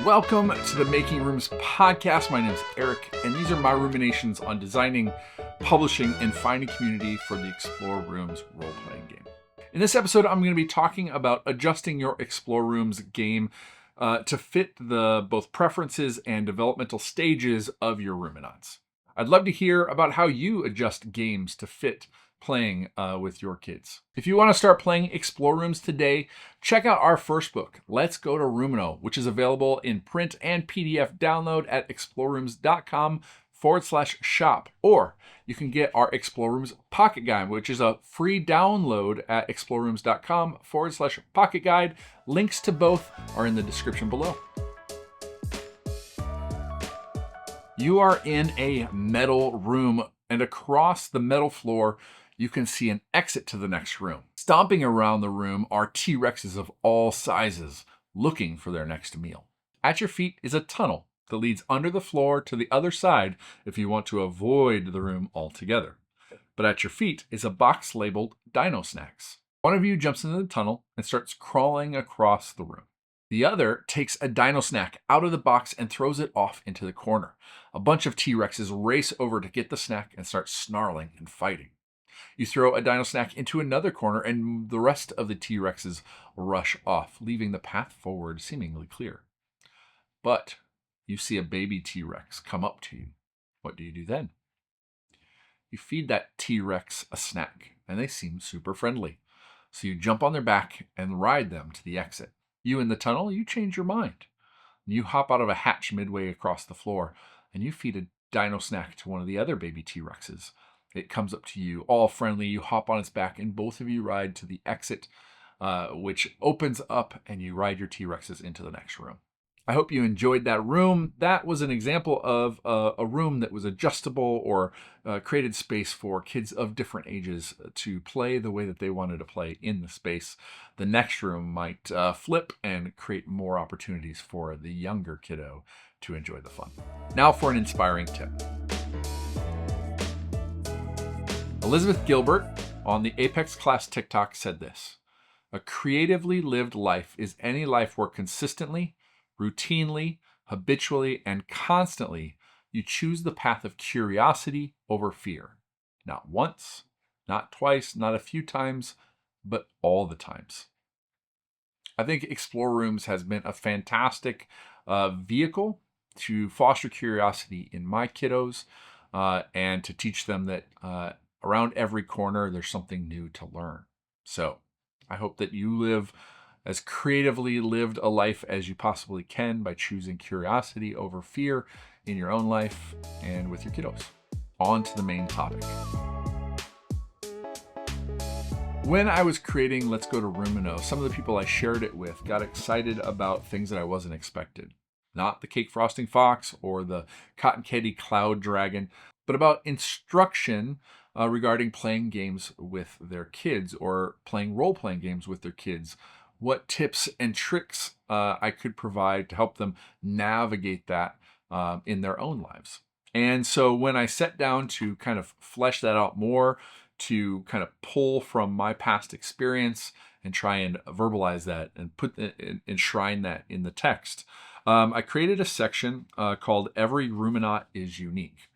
Welcome to the Making Rooms podcast. My name is Eric, and these are my ruminations on designing, publishing, and finding community for the Explore Rooms role-playing game. In this episode, I'm going to be talking about adjusting your Explore Rooms game to fit the both preferences and developmental stages of your ruminants. I'd love to hear about how you adjust games to fit playing with your kids. If you want to start playing Explore Rooms today, check out our first book, Let's Go to Roomino, which is available in print and PDF download at explorerooms.com/shop. Or you can get our Explore Rooms Pocket Guide, which is a free download at explorerooms.com/pocket guide. Links to both are in the description below. You are in a metal room, and across the metal floor, you can see an exit to the next room. Stomping around the room are T-Rexes of all sizes, looking for their next meal. At your feet is a tunnel that leads under the floor to the other side if you want to avoid the room altogether. But at your feet is a box labeled Dino Snacks. One of you jumps into the tunnel and starts crawling across the room. The other takes a Dino Snack out of the box and throws it off into the corner. A bunch of T-Rexes race over to get the snack and start snarling and fighting. You throw a Dino Snack into another corner and the rest of the T-Rexes rush off, leaving the path forward seemingly clear. But you see a baby T-Rex come up to you. What do you do then? You feed that T-Rex a snack, and they seem super friendly. So you jump on their back and ride them to the exit. You in the tunnel, you change your mind. You hop out of a hatch midway across the floor, and you feed a Dino Snack to one of the other baby T-Rexes. It comes up to you, all friendly. You hop on its back, and both of you ride to the exit, which opens up, and you ride your T-Rexes into the next room. I hope you enjoyed that room. That was an example of a room that was adjustable or created space for kids of different ages to play the way that they wanted to play in the space. The next room might flip and create more opportunities for the younger kiddo to enjoy the fun. Now for an inspiring tip. Elizabeth Gilbert on the Apex Class Tik Tok said this: "A creatively lived life is any life where consistently, routinely, habitually, and constantly you choose the path of curiosity over fear. Not once, not twice, not a few times, but all the times." I think Explore Rooms has been a fantastic vehicle to foster curiosity in my kiddos and to teach them that around every corner there's something new to learn. So I hope that you live as creatively lived a life as you possibly can by choosing curiosity over fear in your own life and with your kiddos. On to the main topic. When I was creating Let's Go to Roomino, some of the people I shared it with got excited about things that I wasn't expected. Not the cake frosting fox or the cotton candy cloud dragon, but about instruction regarding playing games with their kids or playing role-playing games with their kids. What tips and tricks I could provide to help them navigate that in their own lives. And so when I sat down to kind of flesh that out more, to kind of pull from my past experience and try and verbalize that and enshrine that in the text, I created a section called Every Ruminant is Unique.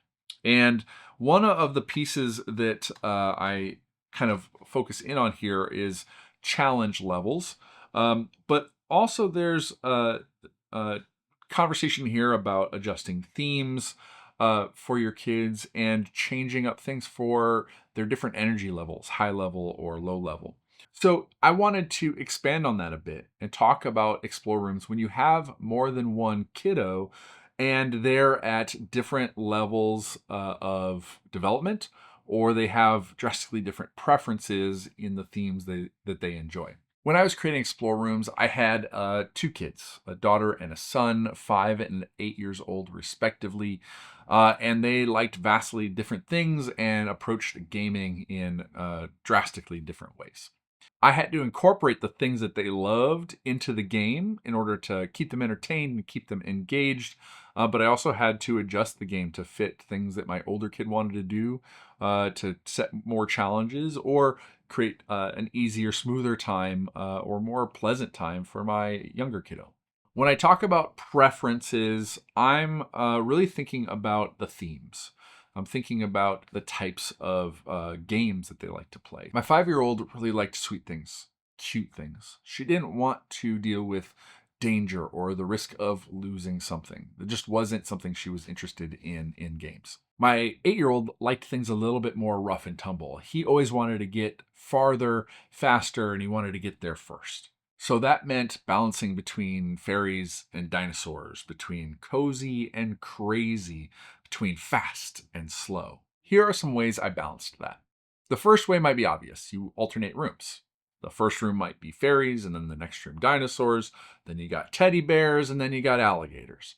And one of the pieces that I kind of focus in on here is challenge levels. But also there's a conversation here about adjusting themes for your kids and changing up things for their different energy levels, high level or low level. So I wanted to expand on that a bit and talk about Explore Rooms when you have more than one kiddo and they're at different levels of development, or they have drastically different preferences in the themes that they enjoy. When I was creating Explore Rooms, I had two kids, a daughter and a son, 5 and 8 years old respectively, and they liked vastly different things and approached gaming in drastically different ways. I had to incorporate the things that they loved into the game in order to keep them entertained and keep them engaged. But I also had to adjust the game to fit things that my older kid wanted to do, to set more challenges or create an easier, smoother time or more pleasant time for my younger kiddo. When I talk about preferences, I'm really thinking about the themes. I'm thinking about the types of games that they like to play. My 5-year-old really liked sweet things, cute things. She didn't want to deal with danger or the risk of losing something. It just wasn't something she was interested in games. My 8-year-old liked things a little bit more rough and tumble. He always wanted to get farther, faster, and he wanted to get there first. So that meant balancing between fairies and dinosaurs, between cozy and crazy, between fast and slow. Here are some ways I balanced that. The first way might be obvious. You alternate rooms. The first room might be fairies, and then the next room dinosaurs. Then you got teddy bears, and then you got alligators.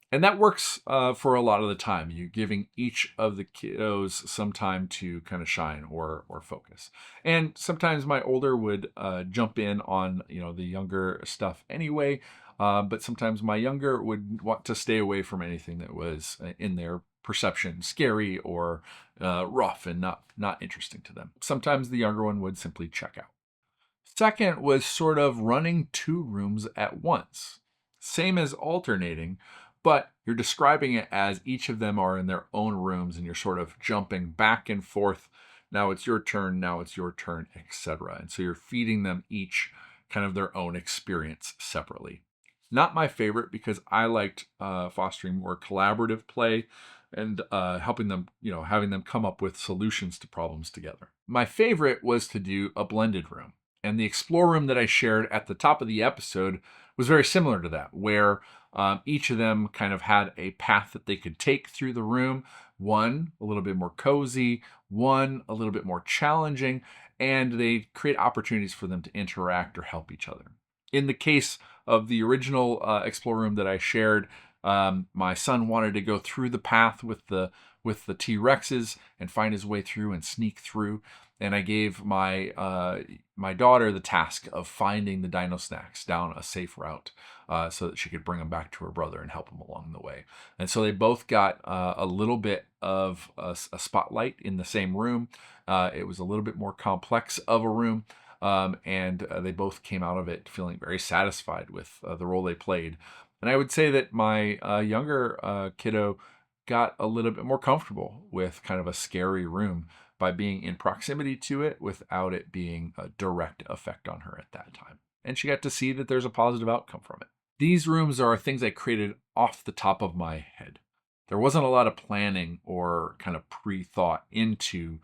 And that works for a lot of the time. You're giving each of the kiddos some time to kind of shine or focus. And sometimes my older would jump in on the younger stuff anyway. But sometimes my younger would want to stay away from anything that was in their perception scary or rough and not interesting to them. Sometimes the younger one would simply check out. Second was sort of running 2 rooms at once. Same as alternating, but you're describing it as each of them are in their own rooms and you're sort of jumping back and forth. Now it's your turn, now it's your turn, etc. And so you're feeding them each kind of their own experience separately. Not my favorite because I liked fostering more collaborative play and helping them, having them come up with solutions to problems together. My favorite was to do a blended room. And the explore room that I shared at the top of the episode was very similar to that, where each of them kind of had a path that they could take through the room. One a little bit more cozy, one a little bit more challenging, and they create opportunities for them to interact or help each other. In the case of the original explore room that I shared, my son wanted to go through the path with the T-Rexes and find his way through and sneak through. And I gave my my daughter the task of finding the dino snacks down a safe route so that she could bring them back to her brother and help him along the way. And so they both got a little bit of a spotlight in the same room. It was a little bit more complex of a room. And they both came out of it feeling very satisfied with the role they played. And I would say that my younger kiddo got a little bit more comfortable with kind of a scary room by being in proximity to it without it being a direct effect on her at that time. And she got to see that there's a positive outcome from it. These rooms are things I created off the top of my head. There wasn't a lot of planning or kind of pre-thought into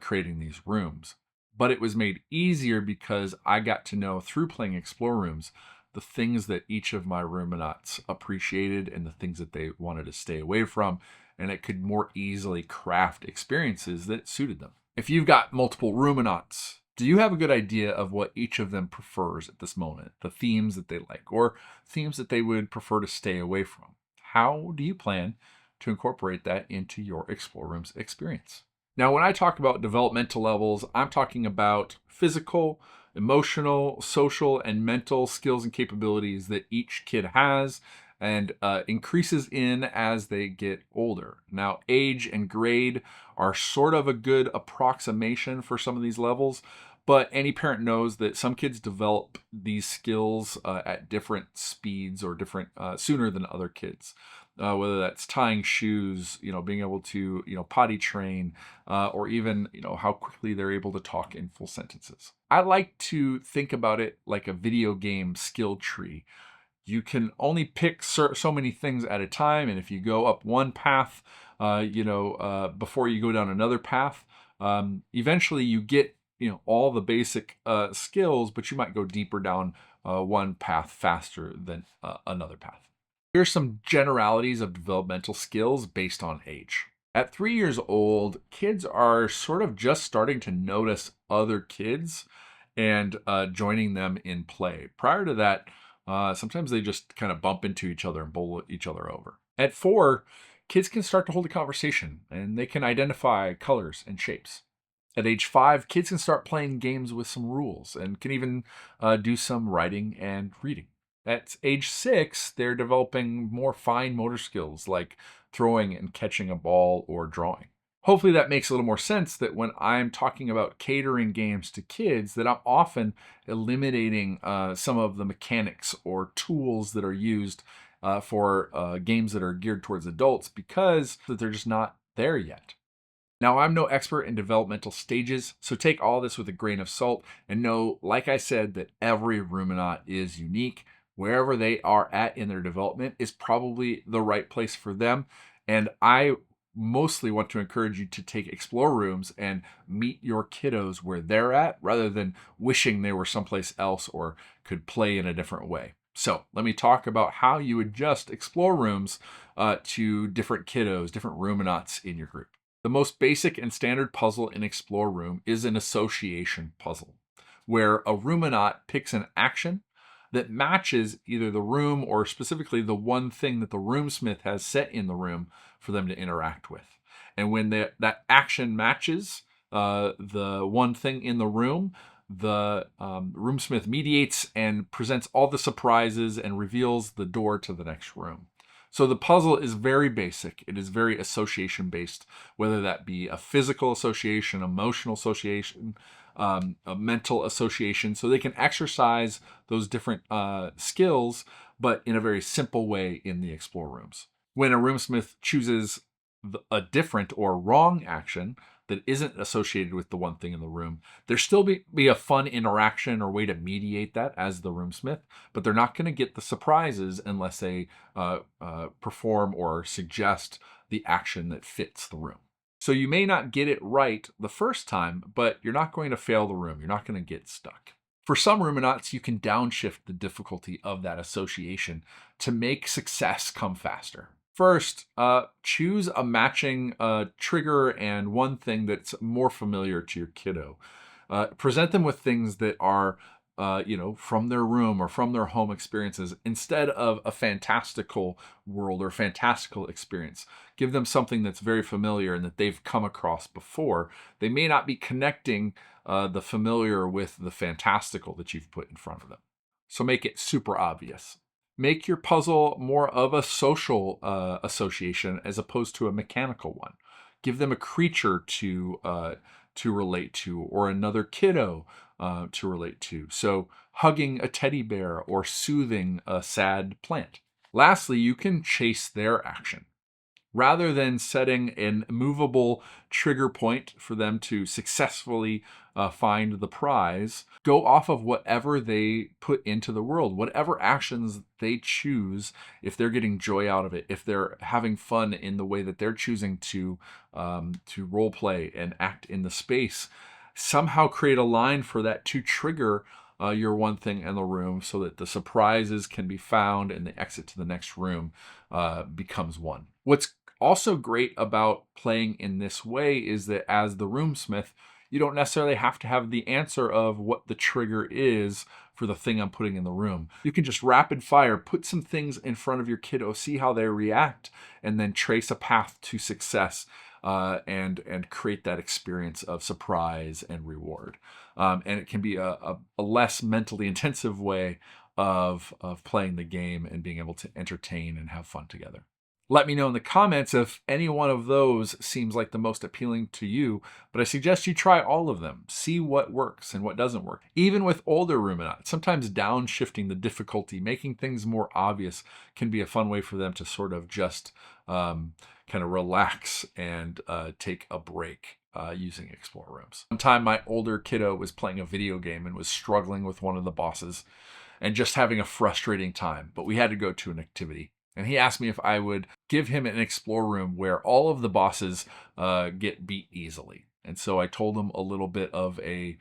creating these rooms, but it was made easier because I got to know through playing explore rooms the things that each of my Ruminates appreciated and the things that they wanted to stay away from, and it could more easily craft experiences that suited them. If you've got multiple Ruminates, do you have a good idea of what each of them prefers at this moment, the themes that they like, or themes that they would prefer to stay away from? How do you plan to incorporate that into your Explore Rooms experience? Now, when I talk about developmental levels, I'm talking about physical, emotional, social, and mental skills and capabilities that each kid has and increases in as they get older. Now, age and grade are sort of a good approximation for some of these levels, but any parent knows that some kids develop these skills at different speeds or different sooner than other kids. Whether that's tying shoes, being able to, potty train, or even, how quickly they're able to talk in full sentences. I like to think about it like a video game skill tree. You can only pick so many things at a time, and if you go up one path, before you go down another path, eventually you get, all the basic skills, but you might go deeper down one path faster than another path. Here's some generalities of developmental skills based on age. At 3 years old, kids are sort of just starting to notice other kids and joining them in play. Prior to that, sometimes they just kind of bump into each other and bowl each other over. At 4, kids can start to hold a conversation and they can identify colors and shapes. At age 5, kids can start playing games with some rules and can even do some writing and reading. At age 6, they're developing more fine motor skills like throwing and catching a ball or drawing. Hopefully that makes a little more sense, that when I'm talking about catering games to kids, that I'm often eliminating some of the mechanics or tools that are used for games that are geared towards adults, because they're just not there yet. Now, I'm no expert in developmental stages, so take all this with a grain of salt and know, like I said, that every ruminant is unique. Wherever they are at in their development is probably the right place for them. And I mostly want to encourage you to take explore rooms and meet your kiddos where they're at, rather than wishing they were someplace else or could play in a different way. So let me talk about how you adjust explore rooms to different kiddos, different ruminants in your group. The most basic and standard puzzle in Explore Room is an association puzzle, where a ruminant picks an action that matches either the room or specifically the one thing that the roomsmith has set in the room for them to interact with. And when that action matches the one thing in the room, the roomsmith mediates and presents all the surprises and reveals the door to the next room. So the puzzle is very basic. It is very association based, whether that be a physical association, emotional association, a mental association. So they can exercise those different skills, but in a very simple way in the explore rooms. When a roomsmith chooses a different or wrong action that isn't associated with the one thing in the room, there still be a fun interaction or way to mediate that as the roomsmith, but they're not going to get the surprises unless they perform or suggest the action that fits the room. So you may not get it right the first time, but you're not going to fail the room. You're not going to get stuck. For some ruminants, you can downshift the difficulty of that association to make success come faster. First, choose a matching trigger and one thing that's more familiar to your kiddo. Present them with things that are, from their room or from their home experiences, instead of a fantastical world or fantastical experience. Give them something that's very familiar and that they've come across before. They may not be connecting the familiar with the fantastical that you've put in front of them. So make it super obvious. Make your puzzle more of a social association as opposed to a mechanical one. Give them a creature to relate to, or another kiddo to relate to. So hugging a teddy bear or soothing a sad plant. Lastly, you can chase their action. Rather than setting an immovable trigger point for them to successfully find the prize, go off of whatever they put into the world, whatever actions they choose. If they're getting joy out of it, if they're having fun in the way that they're choosing to role play and act in the space, somehow create a line for that to trigger your one thing in the room, so that the surprises can be found and the exit to the next room becomes one. What's also great about playing in this way is that as the roomsmith, you don't necessarily have to have the answer of what the trigger is for the thing I'm putting in the room. You can just rapid fire, put some things in front of your kiddo, see how they react, and then trace a path to success and create that experience of surprise and reward. And it can be a less mentally intensive way of playing the game and being able to entertain and have fun together. Let me know in the comments if any one of those seems like the most appealing to you, but I suggest you try all of them. See what works and what doesn't work. Even with older ruminants, sometimes downshifting the difficulty, making things more obvious, can be a fun way for them to sort of just kind of relax and take a break using explore rooms. One time my older kiddo was playing a video game and was struggling with one of the bosses and just having a frustrating time, but we had to go to an activity. And he asked me if I would give him an explore room where all of the bosses get beat easily. And so I told him a little bit of a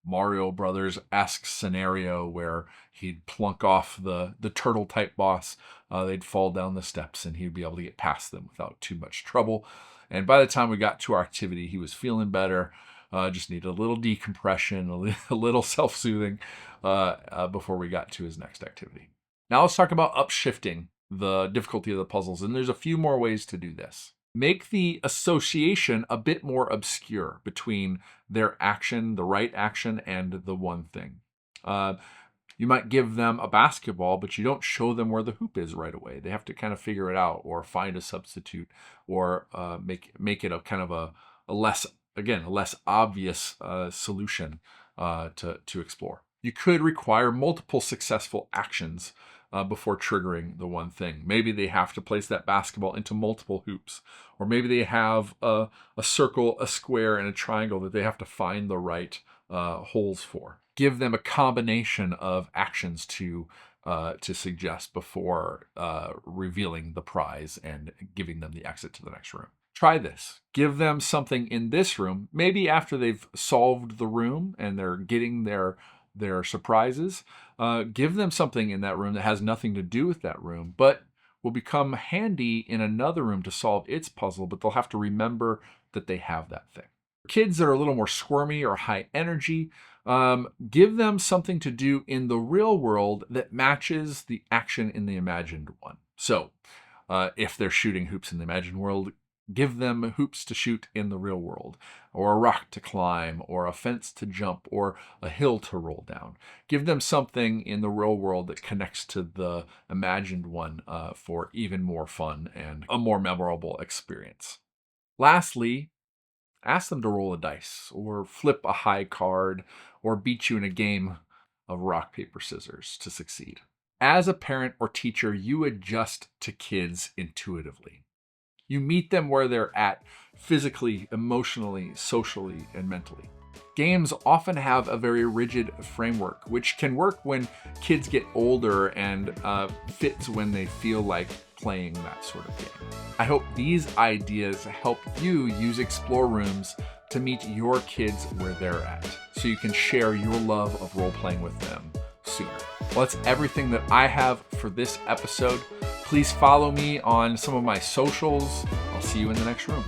Mario Brothers-esque scenario where he'd plunk off the turtle type boss. They'd fall down the steps and he'd be able to get past them without too much trouble. And by the time we got to our activity, he was feeling better. Just needed a little decompression, a little self-soothing before we got to his next activity. Now let's talk about upshifting the difficulty of the puzzles, and there's a few more ways to do this. Make the association a bit more obscure between their action, the right action, and the one thing. You might give them a basketball, but you don't show them where the hoop is right away. They have to kind of figure it out, or find a substitute, or make it a kind of a less obvious solution to explore. You could require multiple successful actions before triggering the one thing. Maybe they have to place that basketball into multiple hoops, or maybe they have a circle, a square, and a triangle that they have to find the right holes for. Give them a combination of actions to suggest before revealing the prize and giving them the exit to the next room. Try this. Give them something in this room, maybe after they've solved the room and they're getting their surprises. Give them something in that room that has nothing to do with that room, but will become handy in another room to solve its puzzle, but they'll have to remember that they have that thing. Kids that are a little more squirmy or high energy, give them something to do in the real world that matches the action in the imagined one. So if they're shooting hoops in the imagined world, give them hoops to shoot in the real world, or a rock to climb, or a fence to jump, or a hill to roll down. Give them something in the real world that connects to the imagined one for even more fun and a more memorable experience. Lastly, ask them to roll a dice, or flip a high card, or beat you in a game of rock, paper, scissors to succeed. As a parent or teacher, you adjust to kids intuitively. You meet them where they're at physically, emotionally, socially, and mentally. Games often have a very rigid framework, which can work when kids get older and fits when they feel like playing that sort of game. I hope these ideas help you use Explore Rooms to meet your kids where they're at, so you can share your love of role-playing with them sooner. Well, that's everything that I have for this episode. Please follow me on some of my socials. I'll see you in the next room.